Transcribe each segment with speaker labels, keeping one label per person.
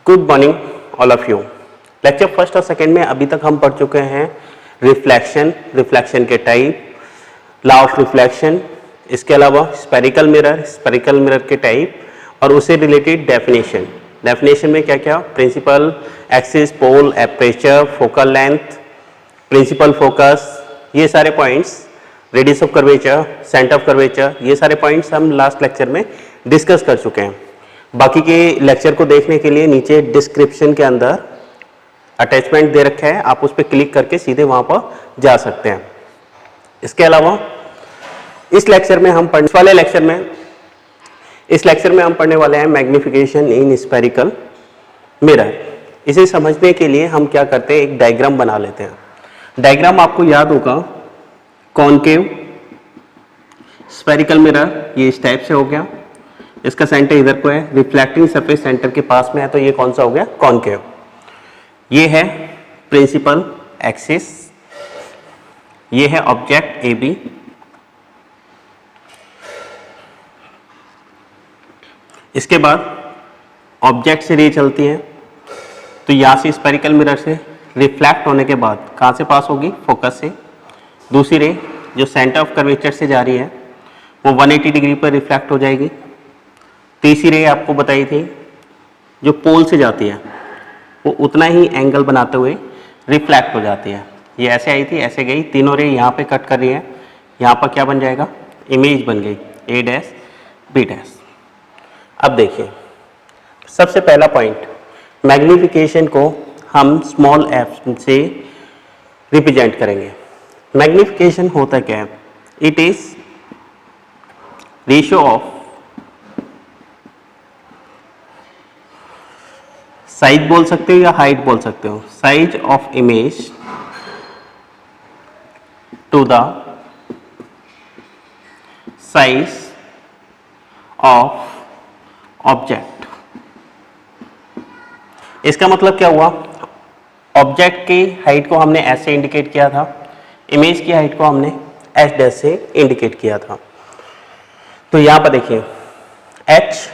Speaker 1: Good morning all of you. Lecture first और second में अभी तक हम पढ़ चुके हैं रिफ्लेक्शन के टाइप, लॉ ऑफ रिफ्लेक्शन, इसके अलावा स्पेरिकल मिरर के टाइप और उससे रिलेटेड डेफिनेशन में क्या क्या, principal, axis, pole, aperture, focal length, principal focus, ये सारे points, radius of curvature, centre of curvature, ये सारे पॉइंट्स हम लास्ट लेक्चर में डिस्कस कर चुके हैं। बाकी के लेक्चर को देखने के लिए नीचे डिस्क्रिप्शन के अंदर अटैचमेंट दे रखा है, आप उस पर क्लिक करके सीधे वहां पर जा सकते हैं। इसके अलावा इस लेक्चर में हम पढ़ने वाले हैं मैग्निफिकेशन इन स्फेरिकल मिरर। इसे समझने के लिए हम क्या करते हैं, एक डायग्राम बना लेते हैं। डायग्राम आपको याद होगा, कॉनकेव स्फेरिकल मिरर ये इस टाइप से हो गया, इसका सेंटर इधर को है, रिफ्लेक्टिंग सरफेस सेंटर के पास में है, तो ये कौन सा हो गया, कॉनकेव। ये है प्रिंसिपल एक्सिस, ये है ऑब्जेक्ट ए बी, इसके बाद ऑब्जेक्ट से रे चलती है, तो यहां से स्फेरिकल मिरर से रिफ्लेक्ट होने के बाद कहां से पास होगी, फोकस से। दूसरी रे जो सेंटर ऑफ कर्वेचर से जा रही है वो 180 डिग्री पर रिफ्लेक्ट हो जाएगी। तीसरी रे आपको बताई थी जो पोल से जाती है वो उतना ही एंगल बनाते हुए रिफ्लेक्ट हो जाती है। ये ऐसे आई थी, ऐसे गई, तीनों रे यहाँ पे कट कर रही है, यहाँ पर क्या बन जाएगा, इमेज बन गई ए डैश बी डैश। अब देखिए सबसे पहला पॉइंट, मैग्निफिकेशन को हम स्मॉल एफ से रिप्रेजेंट करेंगे। मैग्निफिकेशन होता क्या है, it is ratio of size बोल सकते हो या हाइट बोल सकते हो, size of image to the size of object. इसका मतलब क्या हुआ, ऑब्जेक्ट की हाइट को हमने एस से इंडिकेट किया था, इमेज की हाइट को हमने एच डैश से इंडिकेट किया था। तो यहां पर देखिए H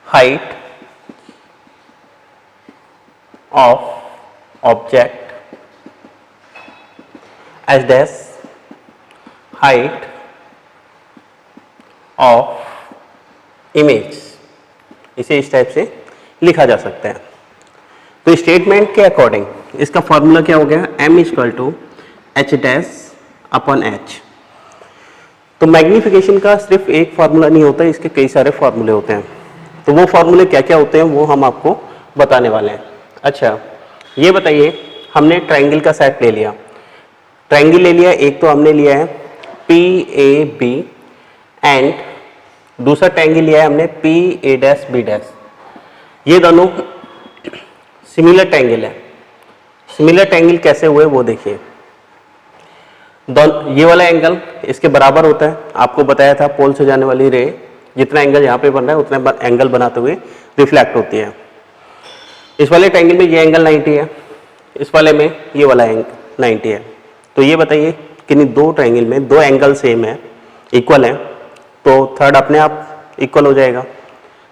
Speaker 1: height of object, H dash height of image, इसे इस टाइप से लिखा जा सकता है। तो स्टेटमेंट के अकॉर्डिंग इसका फॉर्मूला क्या हो गया, m equal to H dash upon H. तो मैग्निफिकेशन का सिर्फ एक फार्मूला नहीं होता, इसके कई सारे फार्मूले होते हैं। तो वो फार्मूले क्या क्या होते हैं वो हम आपको बताने वाले हैं। अच्छा ये बताइए, हमने ट्राइंगल का सेट ले लिया, ट्राइंगल ले लिया, एक तो हमने लिया है पी ए बी एंड दूसरा ट्राइंगल लिया है हमने P A dash B dash. ये दोनों सिमिलर ट्राइंगल है। सिमिलर ट्राइंगल कैसे हुए वो देखिए, ये वाला एंगल इसके बराबर होता है, आपको बताया था पोल से जाने वाली रे जितना एंगल यहाँ पे बन रहा है उतना एंगल बनाते हुए रिफ्लेक्ट होती है। इस वाले ट्राइंगल में ये एंगल 90 है, इस वाले में ये वाला एंगल 90 है। तो ये बताइए कि दो ट्राइंगल में दो एंगल सेम है, इक्वल है, तो थर्ड अपने आप इक्वल हो जाएगा।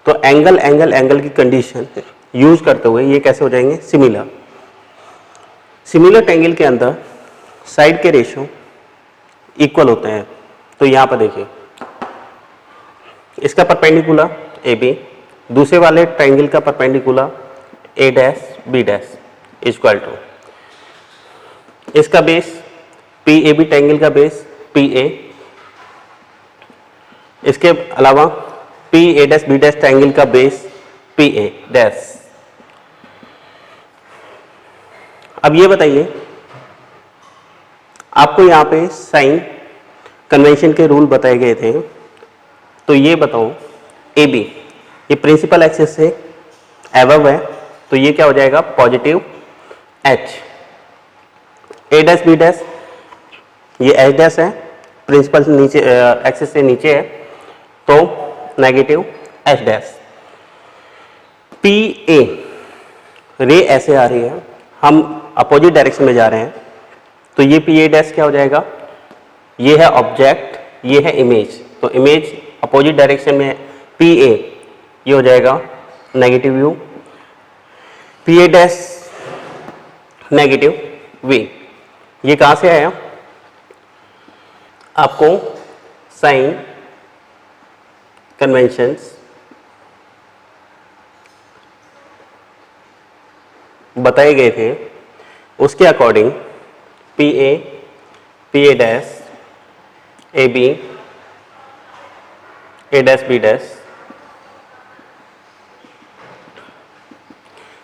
Speaker 1: तो एंगल की कंडीशन यूज करते हुए ये कैसे हो जाएंगे, सिमिलर ट्रायंगल के अंदर साइड के रेशियो इक्वल होते हैं। तो यहाँ पर देखिए इसका परपेंडिकुलर ए बी, दूसरे वाले ट्रायंगल का perpendicular A dash B dash equal to इसका base P A B triangle का बेस पी ए, इसके अलावा P A dash B dash triangle का बेस पी ए डैश। अब ये बताइए, आपको यहाँ पे साइन कन्वेंशन के रूल बताए गए थे, तो ये बताओ ए बी ये प्रिंसिपल एक्सिस से एबव है, तो ये क्या हो जाएगा, पॉजिटिव एच। ए डैश बी डैश ये एच डैश है, प्रिंसिपल नीचे एक्सिस से नीचे है, तो negative H dash. P A रे ऐसे आ रही है, हम अपोजिट डायरेक्शन में जा रहे हैं, तो ये पी ए डैश क्या हो जाएगा, ये है ऑब्जेक्ट, ये है इमेज, तो इमेज अपोजिट डायरेक्शन में पी ए, ये हो जाएगा negative U, P A dash negative V. ये कहाँ से आया? आपको साइन कन्वेंशंस बताए गए थे, उसके according P A dash A B, A dash B dash,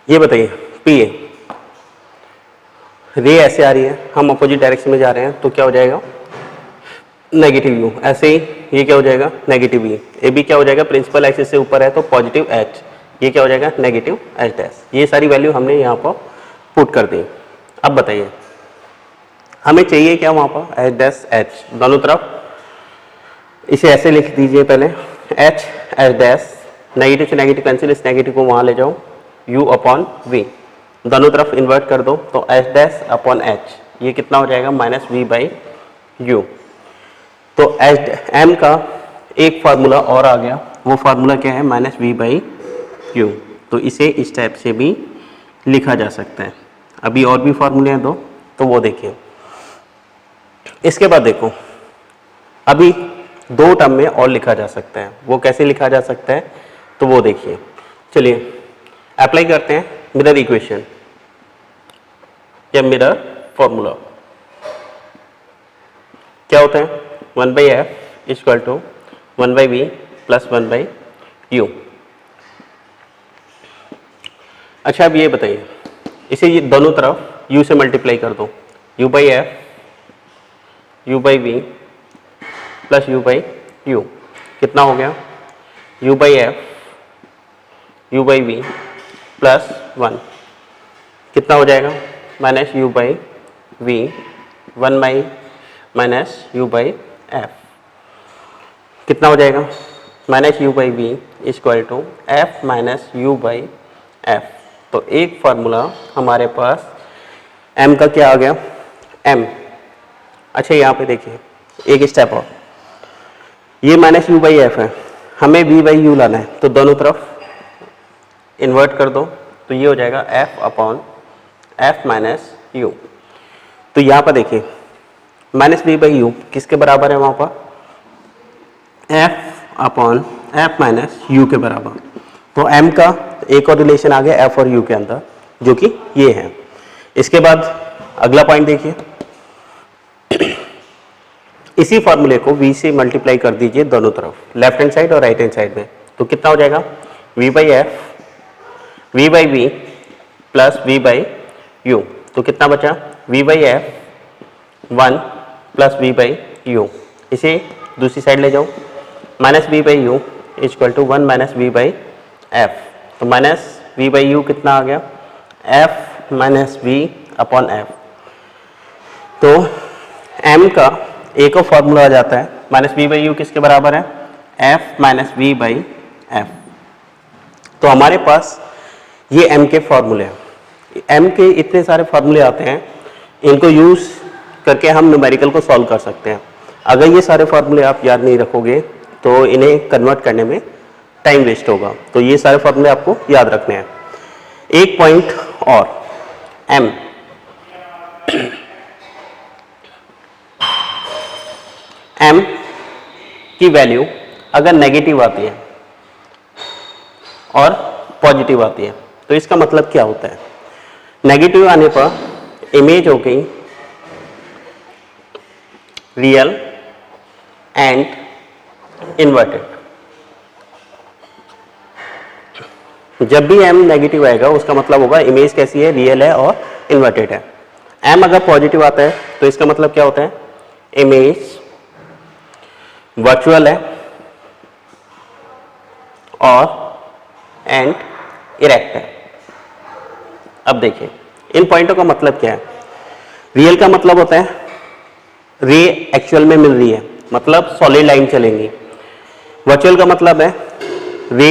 Speaker 1: ये बताइए पी ए रे ऐसे आ रही है, हम अपोजिट डायरेक्शन में जा रहे हैं तो क्या हो जाएगा? Negative you. ऐसे ही ये क्या हो जाएगा? Negative E. ए बी क्या हो जाएगा? प्रिंसिपल एक्सिस से ऊपर है तो पॉजिटिव एच, ये क्या हो जाएगा? Negative H dash. ये सारी वैल्यू हमने यहाँ पर पुट कर दी। अब बताइए हमें चाहिए क्या वहाँ पर? एच डैश एच, दोनों तरफ इसे ऐसे लिख दीजिए पहले, एच डैश, नेगेटिव से नेगेटिव कैंसिल, इस नेगेटिव को वहाँ ले जाओ, u अपॉन वी, दोनों तरफ इन्वर्ट कर दो तो एच डैश अपॉन एच, ये कितना हो जाएगा? Minus V by you. तो एच एम का एक फार्मूला और आ गया, वो फार्मूला क्या है? Minus V by you. तो इसे इस टाइप से भी लिखा जा सकता है। अभी और भी फार्मूले हैं दो, तो वो देखिए। इसके बाद देखो अभी दो टर्म में और लिखा जा सकता है, वो कैसे लिखा जा सकता है तो वो देखिए। चलिए अप्लाई करते हैं मिरर इक्वेशन या मिरर फॉर्मूला। क्या होता है? 1 by F equal to 1 by we plus 1 by U. अच्छा अब ये बताइए, इसे ये दोनों तरफ u से मल्टीप्लाई कर दो, u by f, u by we plus u by u, कितना हो गया? u by f, u by we plus 1, कितना हो जाएगा? Minus u by v, 1 by minus u by f, कितना हो जाएगा? Minus u by v equal to f minus u by f. तो एक फार्मूला हमारे पास m का क्या आ गया? m। अच्छा यहाँ पे देखिए एक स्टेप और, ये माइनस u बाई एफ है, हमें v बाई यू लाना है, तो दोनों तरफ इन्वर्ट कर दो तो ये हो जाएगा f upon F minus you. तो यहाँ पर देखिए माइनस v बाई यू किसके बराबर है? वहाँ पर f upon F minus you के बराबर। तो m का एक और रिलेशन आ गया f और u के अंदर, जो कि ये है। इसके बाद अगला पॉइंट देखिए, इसी फॉर्मूले को v से मल्टीप्लाई कर दीजिए दोनों तरफ, लेफ्ट हैंड साइड और राइट हैंड साइड में, तो कितना हो जाएगा? v by f, v by we plus v by you, तो कितना बचा? v by f 1 plus v by u, इसे दूसरी साइड ले जाओ, minus v by u equal to 1 minus v by f. तो माइनस v बाई यू कितना आ गया? f minus v upon f. तो m का एक और फॉर्मूला आ जाता है, माइनस v बाई यू किसके बराबर है? f minus v by f. तो हमारे पास ये m के फॉर्मूले हैं। m के इतने सारे फॉर्मूले आते हैं, इनको यूज़ करके हम न्यूमेरिकल को सॉल्व कर सकते हैं। अगर ये सारे फॉर्मूले आप याद नहीं रखोगे तो इन्हें कन्वर्ट करने में टाइम वेस्ट होगा, तो ये सारे फॉर्मूले आपको याद रखने हैं। एक पॉइंट और, m m की वैल्यू अगर नेगेटिव आती है और पॉजिटिव आती है तो इसका मतलब क्या होता है? नेगेटिव आने पर इमेज हो गई रियल एंड इन्वर्टेड। जब भी m नेगेटिव आएगा उसका मतलब होगा इमेज कैसी है? रियल है और इन्वर्टेड है। m अगर पॉजिटिव आता है तो इसका मतलब क्या होता है? इमेज वर्चुअल है और एंड इरेक्ट है। अब देखिए इन पॉइंटों का मतलब क्या है? रियल का मतलब होता है रे एक्चुअल में मिल रही है, मतलब सॉलिड लाइन चलेंगी। वर्चुअल का मतलब है रे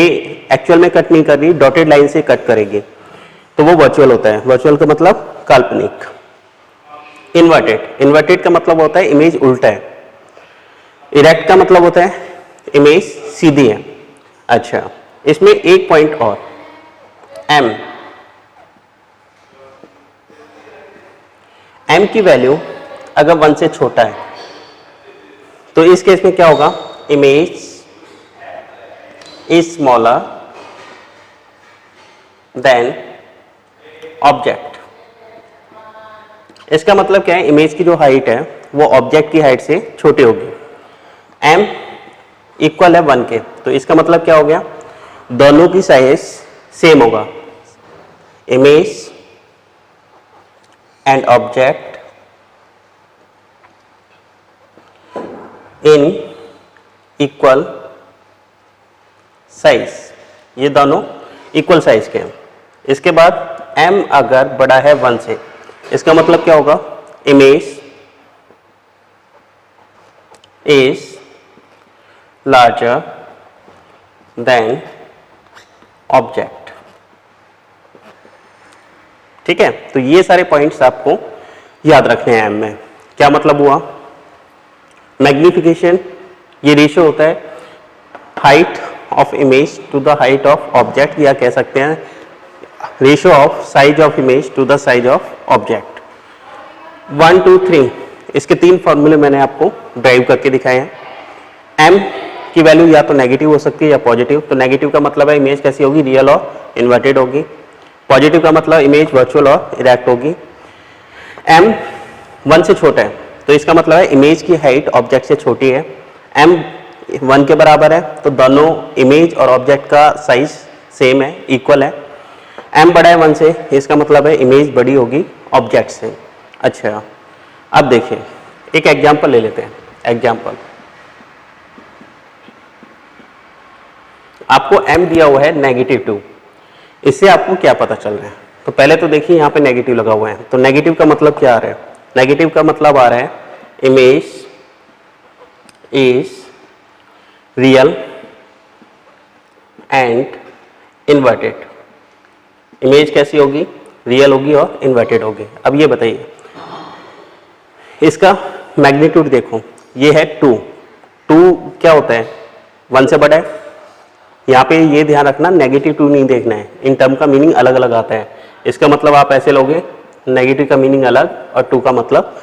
Speaker 1: एक्चुअल में कट नहीं कर रही, डॉटेड लाइन से कट करेगी, तो वो वर्चुअल होता है। वर्चुअल का मतलब काल्पनिक। इन्वर्टेड का मतलब होता है इमेज उल्टा है। इरेक्ट का मतलब होता है इमेज सीधी है। अच्छा, इसमें एक पॉइंट और, एम, एम की वैल्यू अगर 1 से छोटा है तो इस केस में क्या होगा, image is smaller than object. इसका मतलब क्या है, इमेज की जो हाइट है वो ऑब्जेक्ट की हाइट से छोटी होगी। m इक्वल है 1 के, तो इसका मतलब क्या हो गया, दोनों की साइज सेम होगा, image and object in equal size, ये दोनों इक्वल साइज के हैं। इसके बाद m अगर बड़ा है 1 से, इसका मतलब क्या होगा, image is larger than object. ठीक है, तो ये सारे पॉइंट्स आपको याद रखने हैं m में। क्या मतलब हुआ, मैग्निफिकेशन ये रेशियो होता है height of image to the height of object, या कह सकते हैं ratio of size of image to the size of object. 1 2 3 इसके 3 फॉर्मूले मैंने आपको ड्राइव करके दिखाए हैं। m की वैल्यू या तो नेगेटिव हो सकती है या पॉजिटिव। तो नेगेटिव का मतलब है इमेज कैसी होगी, रियल और इन्वर्टेड होगी। पॉजिटिव का मतलब इमेज वर्चुअल और इरेक्ट होगी। m 1 से छोटा है तो इसका मतलब है इमेज की हाइट ऑब्जेक्ट से छोटी है। m 1 के बराबर है तो दोनों इमेज और ऑब्जेक्ट का साइज सेम है, इक्वल है। m बड़ा है 1 से, इसका मतलब है इमेज बड़ी होगी ऑब्जेक्ट से। अच्छा, अब देखिए एक एग्जांपल ले लेते हैं। एग्जांपल, आपको m दिया हुआ है -2, इससे आपको क्या पता चल रहा है, तो पहले तो देखिए यहाँ पे नेगेटिव लगा हुआ है, तो नेगेटिव का मतलब क्या आ रहा है, नेगेटिव का मतलब आ रहा है image is real and inverted. Image कैसी होगी, रियल होगी और इन्वर्टेड होगी। अब ये बताइए, इसका मैग्नीट्यूड देखो, ये है 2 क्या होता है, 1 से बड़ा है। यहाँ पे ये ध्यान रखना, -2 नहीं देखना है, इन टर्म का मीनिंग अलग अलग आता है। इसका मतलब आप ऐसे लोगे, नेगेटिव का मीनिंग अलग और 2 का मतलब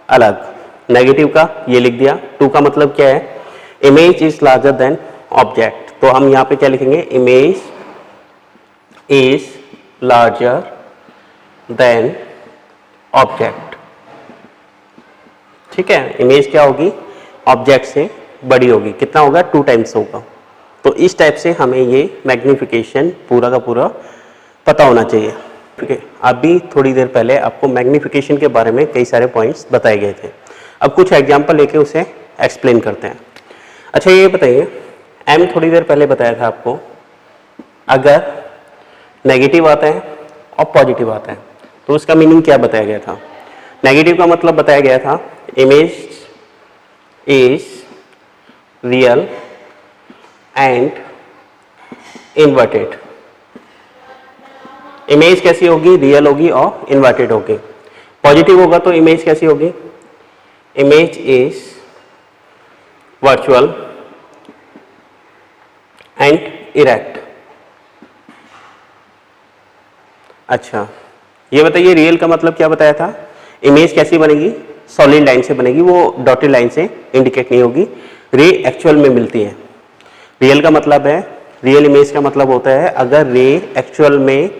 Speaker 1: अलग। नेगेटिव का ये लिख दिया, 2 का मतलब क्या है, image is larger than object. तो हम यहाँ पे क्या लिखेंगे, image is larger than object. ठीक है, इमेज क्या होगी, ऑब्जेक्ट से बड़ी होगी। कितना होगा, 2 टाइम्स होगा। तो इस टाइप से हमें ये मैग्निफिकेशन पूरा का पूरा पता होना चाहिए। ठीक है, अभी थोड़ी देर पहले आपको मैग्निफिकेशन के बारे में कई सारे पॉइंट्स बताए गए थे। अब कुछ एग्जांपल लेके उसे एक्सप्लेन करते हैं। अच्छा ये बताइए, m थोड़ी देर पहले बताया था आपको, अगर नेगेटिव आता है और पॉजिटिव आता है तो उसका मीनिंग क्या बताया गया था। नेगेटिव का मतलब बताया गया था image is real and inverted. Image कैसी होगी, रियल होगी और इन्वर्टेड होगी। पॉजिटिव होगा तो इमेज कैसी होगी, image is virtual and erect. अच्छा ये बताइए, रियल का मतलब क्या बताया था, इमेज कैसी बनेगी, सॉलिड लाइन से बनेगी, वो डॉटेड लाइन से इंडिकेट नहीं होगी। रे एक्चुअल में मिलती है। रियल का मतलब है, रियल इमेज का मतलब होता है अगर रे एक्चुअल में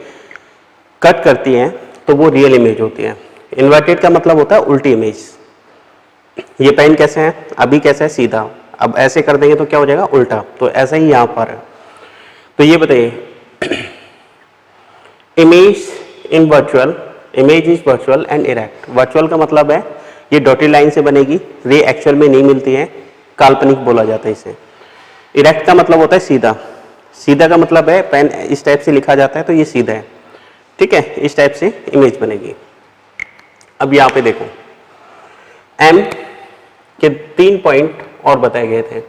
Speaker 1: कट करती हैं तो वो रियल इमेज होती है। इन्वर्टेड का मतलब होता है उल्टी इमेज। ये पेन कैसे है, अभी कैसे है सीधा, अब ऐसे कर देंगे तो क्या हो जाएगा, उल्टा। तो ऐसा ही यहाँ पर है। तो ये बताइए, image in virtual, image is virtual and erect. Virtual का मतलब है ये डॉटेड लाइन से बनेगी, रे एक्चुअल में नहीं मिलती है, काल्पनिक बोला जाता है इसे। इरेक्ट का मतलब होता है सीधा। सीधा का मतलब है पेन इस टाइप से लिखा जाता है तो ये सीधा है। ठीक है, इस टाइप से इमेज बनेगी। अब यहाँ पे देखो, m के 3 पॉइंट और बताए गए थे।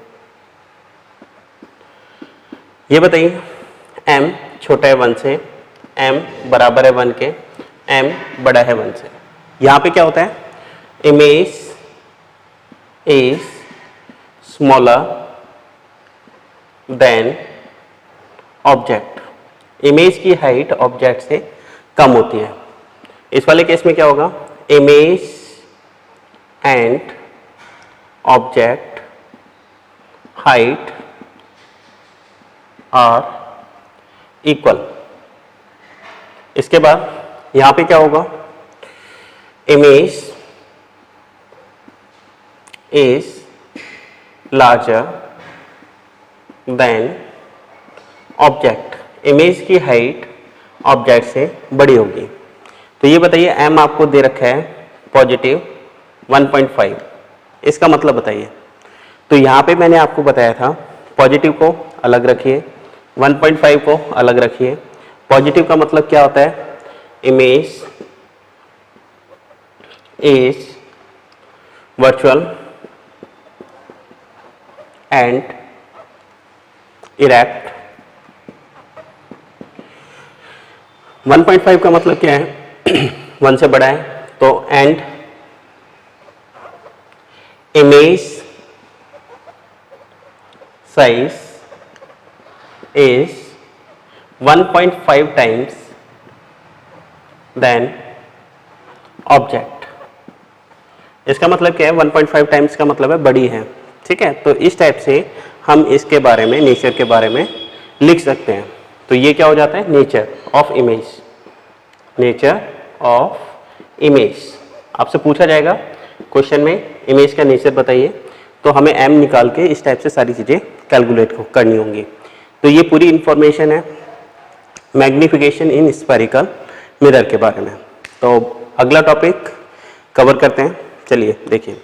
Speaker 1: ये बताइए, m छोटा है 1 से, m बराबर है 1 के, m बड़ा है 1 से। यहाँ पे क्या होता है, image is smaller than object. Image की हाइट ऑब्जेक्ट से कम होती है। इस वाले केस में क्या होगा, image and object height are equal. इसके बाद यहां पे क्या होगा, image is larger than object, image की हाइट ऑब्जेक्ट से बड़ी होगी। तो ये बताइए m आपको दे रखा है पॉजिटिव 1.5, इसका मतलब बताइए। तो यहाँ पे मैंने आपको बताया था पॉजिटिव को अलग रखिए, 1.5 को अलग रखिए। पॉजिटिव का मतलब क्या होता है, image is virtual and erect. 1.5 का मतलब क्या है, 1 से बड़ा है, तो and image size is 1.5 times than object. इसका मतलब क्या है, 1.5 टाइम्स का मतलब है बड़ी है, ठीक है। तो इस टाइप से हम इसके बारे में, नेचर के बारे में लिख सकते हैं। तो ये क्या हो जाता है, nature of image, nature of image. आपसे पूछा जाएगा क्वेश्चन में इमेज का नेचर बताइए, तो हमें m निकाल के इस टाइप से सारी चीज़ें कैलकुलेट करनी होंगी। तो ये पूरी इंफॉर्मेशन है मैग्निफिकेशन इन स्फेरिकल मिरर के बारे में। तो अगला टॉपिक कवर करते हैं, चलिए देखिए।